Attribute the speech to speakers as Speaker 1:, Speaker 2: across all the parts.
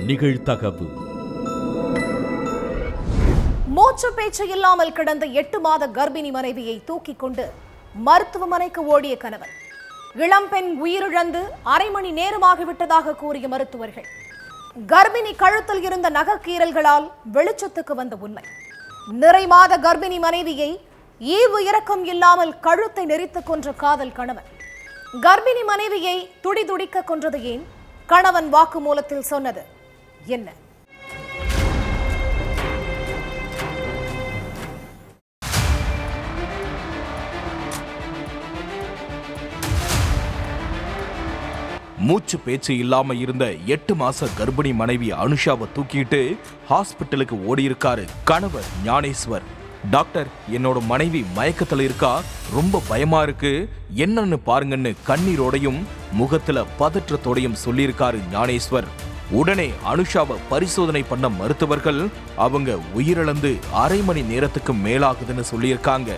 Speaker 1: நிகழ்தகவு.
Speaker 2: மூச்சு பேச்சு இல்லாமல் கிடந்த 8 மாத கர்ப்பிணி மனைவியை தூக்கிக் கொண்டு மருத்துவமனைக்கு ஓடிய கணவன். இளம்பெண் உயிரிழந்து அரை மணி நேரமாகிவிட்டதாக கூறிய மருத்துவர்கள். கர்ப்பிணி கழுத்தில் இருந்த நகக்கீறல்களால் வெளிச்சத்துக்கு வந்த உண்மை. நிறை மாத கர்ப்பிணி மனைவியை ஈவு இரக்கம் இல்லாமல் கழுத்தை நெரித்துக் கொன்ற காதல் கணவன். கர்ப்பிணி மனைவியை துடிதுடிக்க கொன்றது ஏன்? கணவன் வாக்குமூலத்தில் சொன்னது என்ன?
Speaker 3: மூச்சு பேச்சு இல்லாம இருந்த 8 மாச கர்ப்பிணி மனைவி அனுஷாவை தூக்கிட்டு ஹாஸ்பிட்டலுக்கு ஓடி இருக்காரு கணவர் ஞானேஸ்வர். டாக்டர், என்னோட மனைவி மயக்கத்துல இருக்கா, ரொம்ப பயமா இருக்கு, என்னன்னு பாருங்கன்னு கண்ணீரோடையும் முகத்துல பதற்றத்தோடையும் சொல்லியிருக்காரு ஞானேஸ்வர். உடனே அனுஷாவை பரிசோதனை பண்ண மருத்துவர்கள் அவங்க உயிரிழந்து அரை மணி நேரத்துக்கு மேலாகுதுன்னு சொல்லியிருக்காங்க.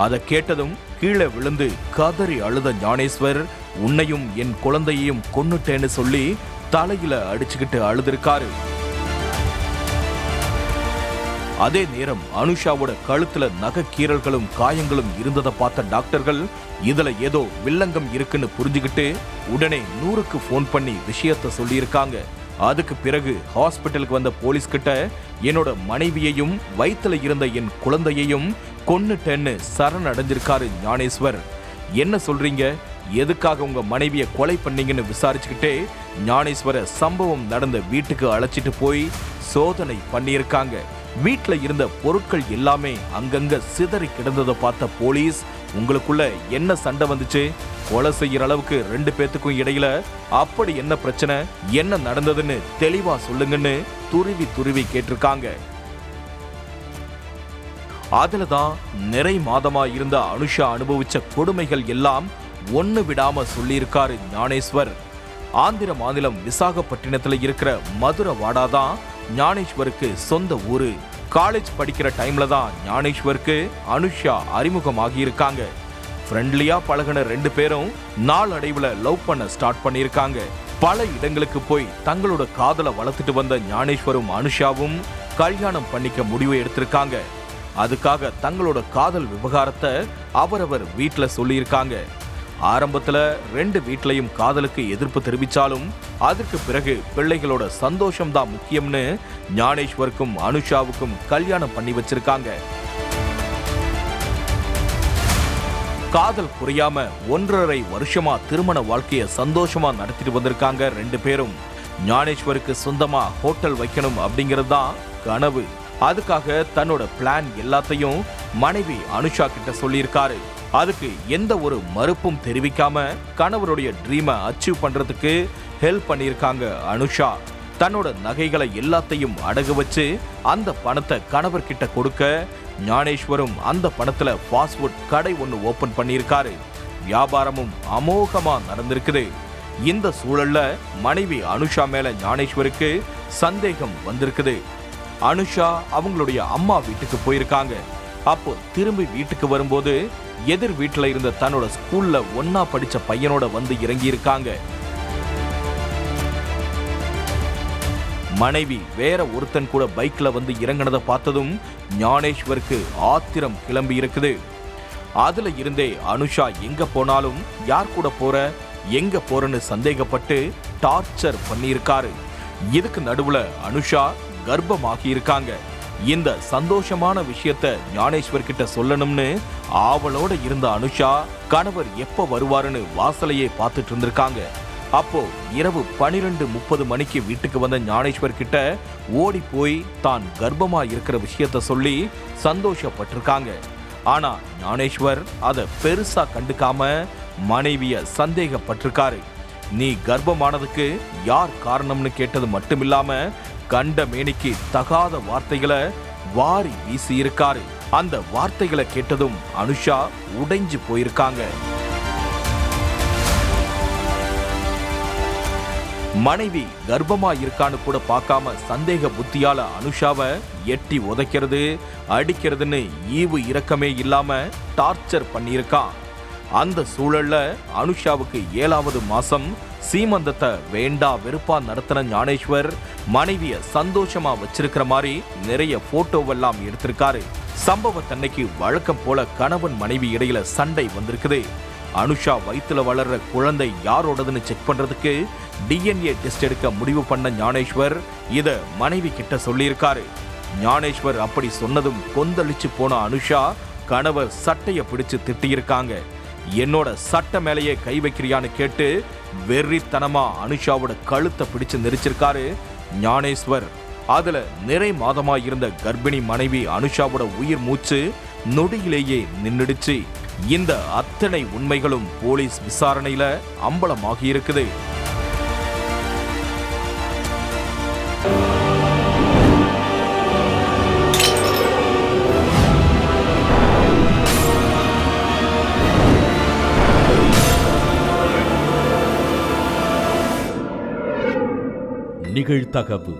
Speaker 3: அதை கேட்டதும் கீழே விழுந்து கதறி அழுத ஞானேஸ்வர், உன்னையும் என் குழந்தையையும் கொன்னுட்டேன்னு சொல்லி தலையில அடிச்சுக்கிட்டு அழுதிருக்காரு. அதே நேரம் அனுஷாவோட கழுத்துல நகக்கீறல்களும் காயங்களும் இருந்ததை பார்த்த டாக்டர்கள் இதுல ஏதோ வில்லங்கம் இருக்குன்னு புரிஞ்சுக்கிட்டு உடனே 100க்கு போன் பண்ணி விஷயத்த சொல்லியிருக்காங்க. அதுக்கு பிறகு ஹாஸ்பிட்டலுக்கு வந்த போலீஸ் கிட்ட என்னோட மனைவியையும் வயித்துல இருந்த என் குழந்தையையும் கொன்னுட்டேன்னு சரணடைஞ்சிருக்காரு ஞானேஸ்வர். என்ன சொல்றீங்க, எதுக்காக உங்க மனைவியை கொலை பண்ணீங்கன்னு விசாரிச்சுக்கிட்டே ஞானேஸ்வர சம்பவம் நடந்த வீட்டுக்கு அழைச்சிட்டு போய் சோதனை பண்ணியிருக்காங்க. வீட்டுல இருந்த பொருட்கள் எல்லாமே அங்கங்க சிதறி கிடந்ததை பார்த்த போலீஸ், உங்களுக்குள்ள என்ன சண்டை வந்துச்சு, கொலை செய்யற அளவுக்கு 2 பேத்துக்கும் இடையில அப்படி என்ன பிரச்சனை, என்ன நடந்ததுன்னு தெளிவா சொல்லுங்கன்னு துருவி கேட்டிருக்காங்க. அதுலதான் நிறை மாதமா இருந்த அனுஷா அனுபவிச்ச கொடுமைகள் எல்லாம் ஒண்ணு விடாம சொல்லியிருக்காரு ஞானேஸ்வர். ஆந்திர மாநிலம் விசாகப்பட்டினத்துல இருக்கிற மதுரை வாடாதான் ஞானேஸ்வருக்கு சொந்த ஊரு. காலேஜ் படிக்கிற டைம்ல தான் ஞானேஸ்வருக்கு அனுஷா அறிமுகமாகி இருக்காங்க. ஃப்ரெண்ட்லியா பழகின 2 பேரும் நாளடைவுல லவ் பண்ண ஸ்டார்ட் பண்ணியிருக்காங்க. பல இடங்களுக்கு போய் தங்களோட காதலை வளர்த்துட்டு வந்த ஞானேஸ்வரும் அனுஷாவும் கல்யாணம் பண்ணிக்க முடிவு எடுத்திருக்காங்க. அதுக்காக தங்களோட காதல் விவகாரத்தை அவரவர் வீட்டுல சொல்லியிருக்காங்க. ஆரம்பத்துல 2 வீட்லயும் காதலுக்கு எதிர்ப்பு தெரிவிச்சாலும் அதற்கு பிறகு பிள்ளைகளோட சந்தோஷம் தான் முக்கியம்னு ஞானேஸ்வருக்கும் அனுஷாவுக்கும் கல்யாணம் பண்ணி வச்சிருக்காங்க. காதல் குறையாம 1.5 வருஷமா திருமண வாழ்க்கைய சந்தோஷமா நடத்திட்டு வந்திருக்காங்க 2 பேரும். ஞானேஸ்வருக்கு சொந்தமா ஹோட்டல் வைக்கணும் அப்படிங்கிறது தான் கனவு. அதுக்காக தன்னோட பிளான் எல்லாத்தையும் மனைவி அனுஷா கிட்ட சொல்லியிருக்காரு. அதுக்கு எந்த ஒரு மறுப்பும் தெரிவிக்காம கணவருடைய ட்ரீமை அச்சீவ் பண்றதுக்கு ஹெல்ப் பண்ணியிருக்காங்க அனுஷா. தன்னோட நகைகளை எல்லாத்தையும் அடகு வச்சு அந்த பணத்தை கணவர்கிட்ட கொடுக்க ஞானேஸ்வரும் அந்த பணத்துல ஃபாஸ்ட் ஃபுட் கடை ஒன்று ஓபன் பண்ணியிருக்காரு. வியாபாரமும் அமோகமா நடந்திருக்குது. இந்த சூழல்ல மனைவி அனுஷா மேல ஞானேஸ்வருக்கு சந்தேகம் வந்திருக்குது. அனுஷா அவங்களுடைய அம்மா வீட்டுக்கு போயிருக்காங்க. அப்போ திரும்பி வீட்டுக்கு வரும்போது எதிர் வீட்டுல இருந்த தன்னோட ஸ்கூல்ல ஒன்னா படிச்ச பையனோட வந்து இறங்கி இருக்காங்க. மனைவி வேற ஒருத்தன் கூட பைக்ல வந்து இறங்கினதை பார்த்ததும் ஞானேஸ்வருக்கு ஆத்திரம் கிளம்பி இருக்குது. அதுல இருந்தே அனுஷா எங்க போனாலும் யார் கூட போற, எங்க போறன்னு சந்தேகப்பட்டு டார்ச்சர் பண்ணியிருக்காரு. இதுக்கு நடுவுல அனுஷா கர்ப்பமாகி இருக்காங்க. இந்த சந்தோஷமான விஷயத்த ஞானேஸ்வர் கிட்ட சொல்லணும்னு ஆவலோட இருந்த அனுஷா கணவர் எப்ப வருவாருன்னு வாசலையே பார்த்துட்டு இருந்திருக்காங்க. அப்போ இரவு 12:30 மணிக்கு வீட்டுக்கு வந்த ஞானேஸ்வர் கிட்ட ஓடி போய் தான் கர்ப்பமா இருக்கிற விஷயத்த சொல்லி சந்தோஷப்பட்டிருக்காங்க. ஆனா ஞானேஸ்வர் அதை பெருசா கண்டுக்காம மனைவிய சந்தேகப்பட்டிருக்காரு. நீ கர்ப்பமானதுக்கு யார் காரணம்னு கேட்டது மட்டுமில்லாம கண்ட மேனிக்கு தகாத வார்த்தைகளை வாரி வீசி இருக்காரு. அந்த வார்த்தைகளை கேட்டதும் அனுஷா உடைஞ்சு போயிருக்காங்க. மனைவி கர்ப்பமா இருக்கான்னு கூட பார்க்காம சந்தேக புத்தியால அனுஷாவை எட்டி உதைக்கிறது, அடிக்கிறதுன்னு ஈவு இரக்கமே இல்லாம டார்ச்சர் பண்ணியிருக்கான். அந்த சூழல்ல அனுஷாவுக்கு 7வது மாசம் சீமந்தத்தை வேண்டா வெறுப்பா நடத்தின ஞானேஸ்வர் மனைவிய சந்தோஷமா வச்சிருக்கிற மாதிரி நிறைய போட்டோவெல்லாம் எடுத்திருக்காரு. சம்பவத்தன்னைக்கு வழக்கம் போல கணவன் மனைவி இடையில சண்டை வந்திருக்குது. அனுஷா வயித்துல வளர்ற குழந்தை யாரோடதுன்னு செக் பண்றதுக்கு DNA டெஸ்ட் எடுக்க முடிவு பண்ண ஞானேஸ்வர் இத மனைவி கிட்ட சொல்லியிருக்காரு. ஞானேஸ்வர் அப்படி சொன்னதும் கொந்தளிச்சு போன அனுஷா கணவர் சட்டைய பிடிச்சு திட்டியிருக்காங்க. என்னோட சட்டை மேலேயே கை வைக்கிறியான்னு கேட்டு வெறித்தனமா அனுஷாவோட கழுத்தை பிடிச்சு நெரிச்சிருக்காரு ஞானேஸ்வர். அதுல நிறை மாதமா இருந்த கர்ப்பிணி மனைவி அனுஷாவோட உயிர் மூச்சு நொடியிலேயே நின்னுடுச்சு. இந்த அத்தனை உண்மைகளும் போலீஸ் விசாரணையில அம்பலமாகி இருக்குது.
Speaker 1: நிகழ்தகவு